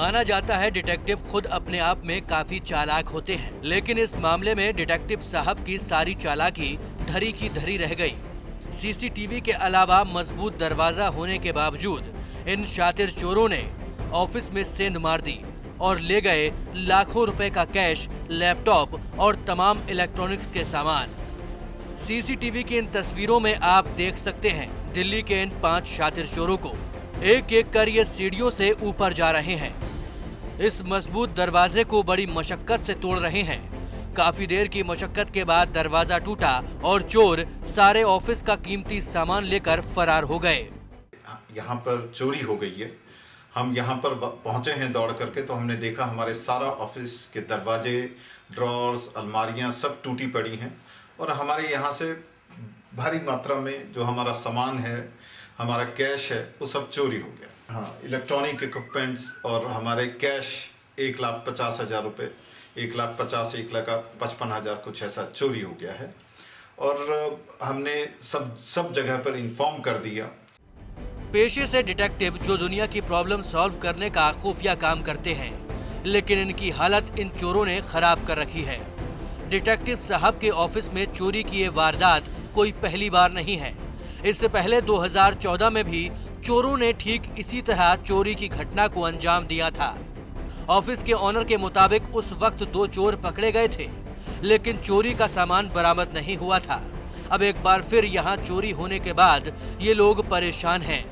माना जाता है डिटेक्टिव खुद अपने आप में काफी चालाक होते हैं, लेकिन इस मामले में डिटेक्टिव साहब की सारी चालाकी धरी की धरी रह गई। सीसीटीवी के अलावा मजबूत दरवाजा होने के बावजूद इन शातिर चोरों ने ऑफिस में सेंध मार दी और ले गए लाखों रुपए का कैश, लैपटॉप और तमाम इलेक्ट्रॉनिक्स के सामान। सीसीटीवी की इन तस्वीरों में आप देख सकते हैं दिल्ली के इन 5 शातिर चोरों को एक एक कर ये सीढ़ियों से ऊपर जा रहे हैं। इस मजबूत दरवाजे को बड़ी मशक्कत से तोड़ रहे हैं। काफी देर की मशक्कत के बाद दरवाजा टूटा और चोर सारे ऑफिस का कीमती सामान लेकर फरार हो गए। यहाँ पर चोरी हो गई है। हम यहाँ पर पहुंचे हैं दौड़ करके, तो हमने देखा हमारे सारा ऑफिस के दरवाजे, ड्रॉर्स, अलमारियाँ सब टूटी पड़ी हैं और हमारे यहाँ से भारी मात्रा में जो हमारा सामान है, हमारा कैश है, वो सब चोरी हो गया। हाँ, इलेक्ट्रॉनिक इक्विपमेंट्स और हमारे कैश 1,50,000 रुपये, 1,50,000, 1,55,000 कुछ ऐसा चोरी हो गया है और हमने सब जगह पर इन्फॉर्म कर दिया। पेशे से डिटेक्टिव जो दुनिया की प्रॉब्लम सॉल्व करने का खुफिया काम करते हैं, लेकिन इनकी हालत इन चोरों ने खराब कर रखी है। डिटेक्टिव साहब के ऑफिस में चोरी की ये वारदात कोई पहली बार नहीं है। इससे पहले 2014 में भी चोरों ने ठीक इसी तरह चोरी की घटना को अंजाम दिया था। ऑफिस के ऑनर के मुताबिक उस वक्त 2 चोर पकड़े गए थे, लेकिन चोरी का सामान बरामद नहीं हुआ था। अब एक बार फिर यहाँ चोरी होने के बाद ये लोग परेशान हैं।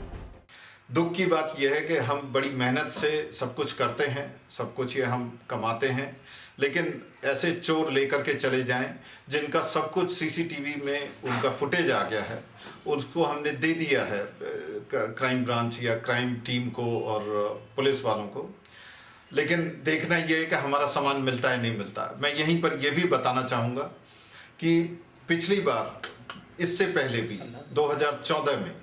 दुख की बात यह है कि हम बड़ी मेहनत से सब कुछ करते हैं, सब कुछ ये हम कमाते हैं, लेकिन ऐसे चोर लेकर के चले जाएं जिनका सब कुछ सीसीटीवी में उनका फुटेज आ गया है, उसको हमने दे दिया है क्राइम ब्रांच या क्राइम टीम को और पुलिस वालों को, लेकिन देखना यह है कि हमारा सामान मिलता है नहीं मिलता। मैं यहीं पर यह भी बताना चाहूँगा कि पिछली बार, इससे पहले भी 2014 में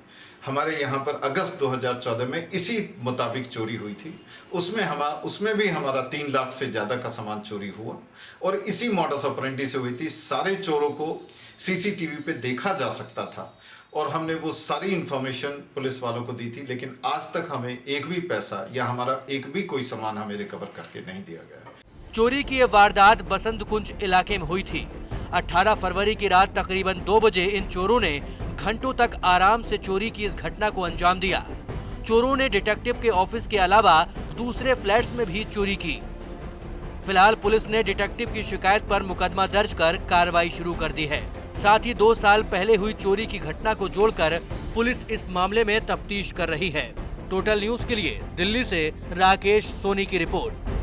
हमारे यहाँ पर अगस्त 2014 में इसी मुताबिक चोरी हुई थी। उसमें भी हमारा 3 लाख से ज़्यादा का सामान चोरी हुआ और इसी मॉडस ऑपरेंडी से हुई थी। सारे चोरों को सीसीटीवी पे देखा जा सकता था और हमने वो सारी इंफॉर्मेशन पुलिस वालों को दी थी, लेकिन आज तक हमें एक भी पैसा या हमारा एक भी कोई सामान हमें रिकवर करके नहीं दिया गया। चोरी की ये वारदात बसंत कुंज इलाके में हुई थी। 18 फरवरी की रात तकरीबन 2 बजे इन चोरों ने घंटों तक आराम से चोरी की इस घटना को अंजाम दिया। चोरों ने डिटेक्टिव के ऑफिस के अलावा दूसरे फ्लैट्स में भी चोरी की। फिलहाल पुलिस ने डिटेक्टिव की शिकायत पर मुकदमा दर्ज कर कार्रवाई शुरू कर दी है। साथ ही 2 साल पहले हुई चोरी की घटना को जोड़कर पुलिस इस मामले में तफ्तीश कर रही है। टोटल न्यूज के लिए दिल्ली से राकेश सोनी की रिपोर्ट।